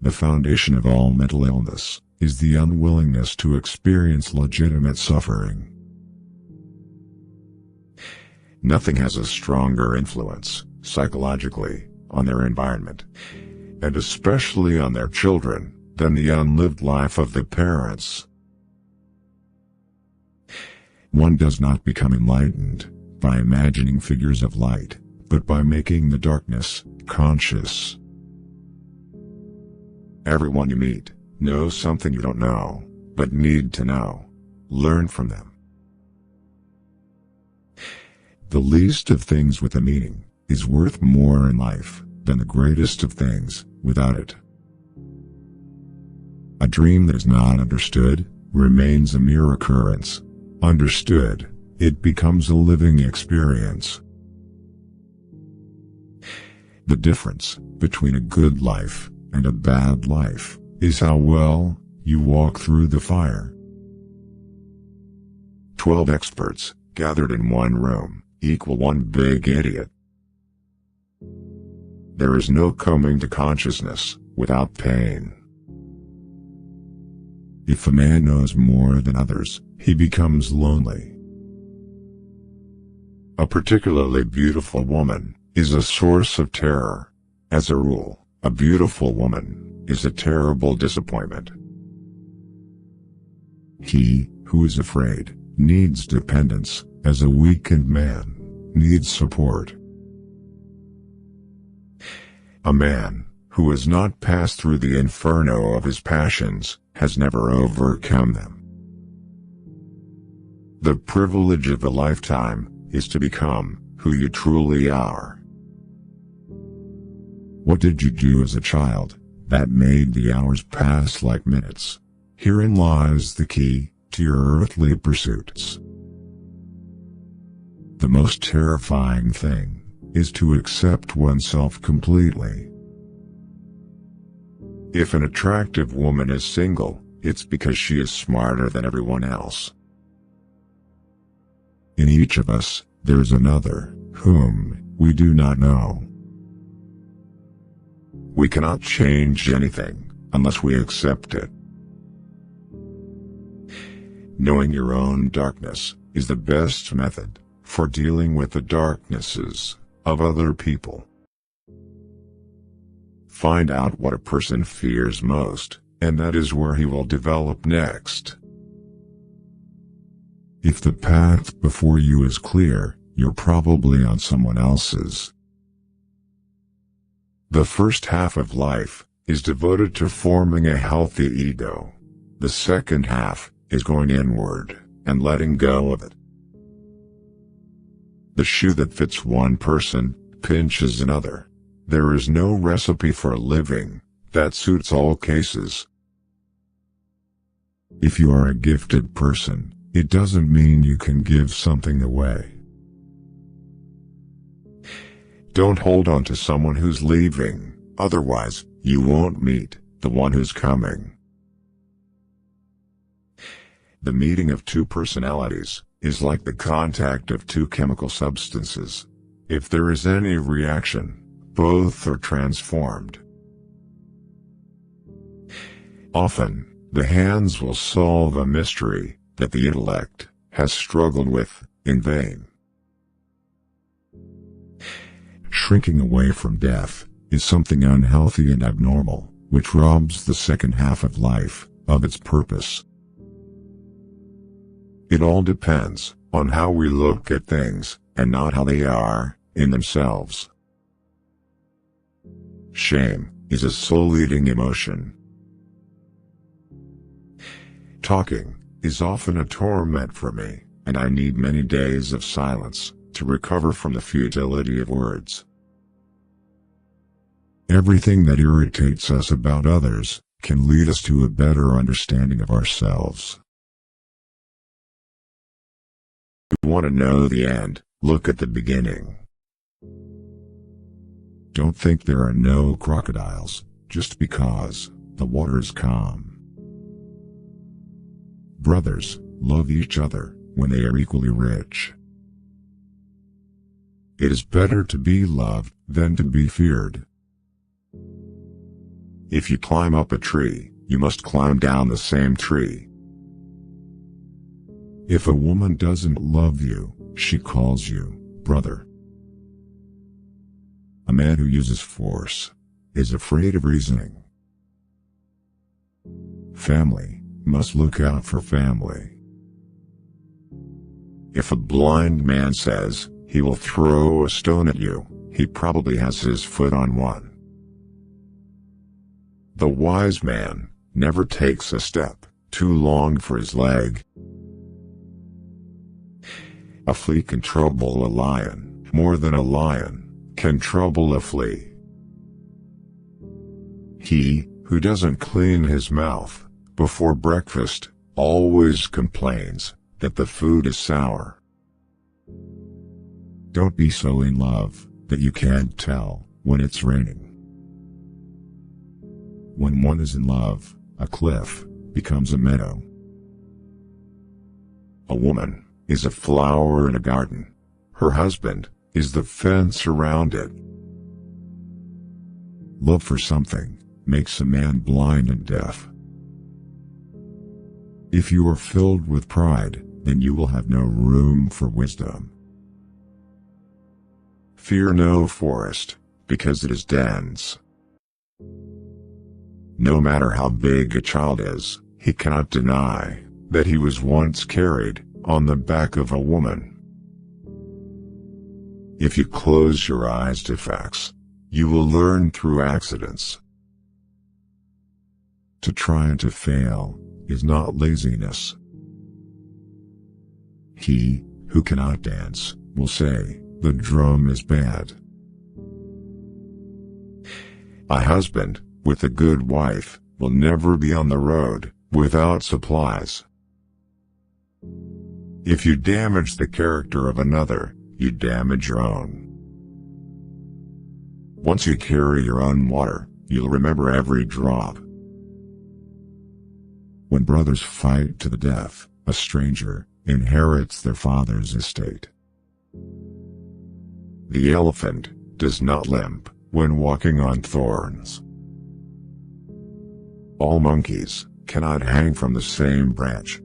The foundation of all mental illness is the unwillingness to experience legitimate suffering. Nothing has a stronger influence, psychologically, on their environment, and especially on their children, than the unlived life of the parents. One does not become enlightened by imagining figures of light, but by making the darkness conscious. Everyone you meet knows something you don't know, but need to know. Learn from them. The least of things with a meaning is worth more in life than the greatest of things without it. A dream that is not understood remains a mere occurrence. Understood, it becomes a living experience. The difference between a good life and a bad life is how well you walk through the fire. 12 experts gathered in one room equal one big idiot. There is no coming to consciousness without pain. If a man knows more than others, he becomes lonely. A particularly beautiful woman is a source of terror. As a rule, a beautiful woman is a terrible disappointment. He who is afraid needs dependence, as a weakened man needs support. A man who has not passed through the inferno of his passions has never overcome them. The privilege of a lifetime is to become who you truly are. What did you do as a child that made the hours pass like minutes? Herein lies the key to your earthly pursuits. The most terrifying thing is to accept oneself completely. If an attractive woman is single, it's because she is smarter than everyone else. In each of us, there's another, whom we do not know. We cannot change anything unless we accept it. Knowing your own darkness is the best method for dealing with the darknesses of other people. Find out what a person fears most, and that is where he will develop next. If the path before you is clear, you're probably on someone else's. The first half of life is devoted to forming a healthy ego. The second half is going inward and letting go of it. The shoe that fits one person pinches another. There is no recipe for living that suits all cases. If you are a gifted person, it doesn't mean you can give something away. Don't hold on to someone who's leaving, otherwise, you won't meet the one who's coming. The meeting of two personalities is like the contact of two chemical substances. If there is any reaction, both are transformed. Often, the hands will solve a mystery that the intellect has struggled with in vain. Shrinking away from death is something unhealthy and abnormal, which robs the second half of life of its purpose. It all depends on how we look at things, and not how they are in themselves. Shame is a soul-eating emotion. Talking is often a torment for me, and I need many days of silence to recover from the futility of words. Everything that irritates us about others can lead us to a better understanding of ourselves. If you want to know the end, look at the beginning. Don't think there are no crocodiles just because the water is calm. Brothers love each other when they are equally rich. It is better to be loved than to be feared. If you climb up a tree, you must climb down the same tree. If a woman doesn't love you, she calls you brother. A man who uses force is afraid of reasoning. Family must look out for family. If a blind man says he will throw a stone at you, he probably has his foot on one. The wise man never takes a step too long for his leg. A flea can trouble a lion more than a lion can trouble a flea. He who doesn't clean his mouth before breakfast always complains that the food is sour. Don't be so in love that you can't tell when it's raining. When one is in love, a cliff becomes a meadow. A woman is a flower in a garden. Her husband is the fence around it. Love for something makes a man blind and deaf. If you are filled with pride, then you will have no room for wisdom. Fear no forest, because it is dense. No matter how big a child is, he cannot deny that he was once carried on the back of a woman. If you close your eyes to facts, you will learn through accidents. To try and to fail is not laziness. He who cannot dance will say, "The drum is bad." A husband with a good wife will never be on the road without supplies. If you damage the character of another, you damage your own. Once you carry your own water, you'll remember every drop. When brothers fight to the death, a stranger inherits their father's estate. The elephant does not limp when walking on thorns. All monkeys cannot hang from the same branch.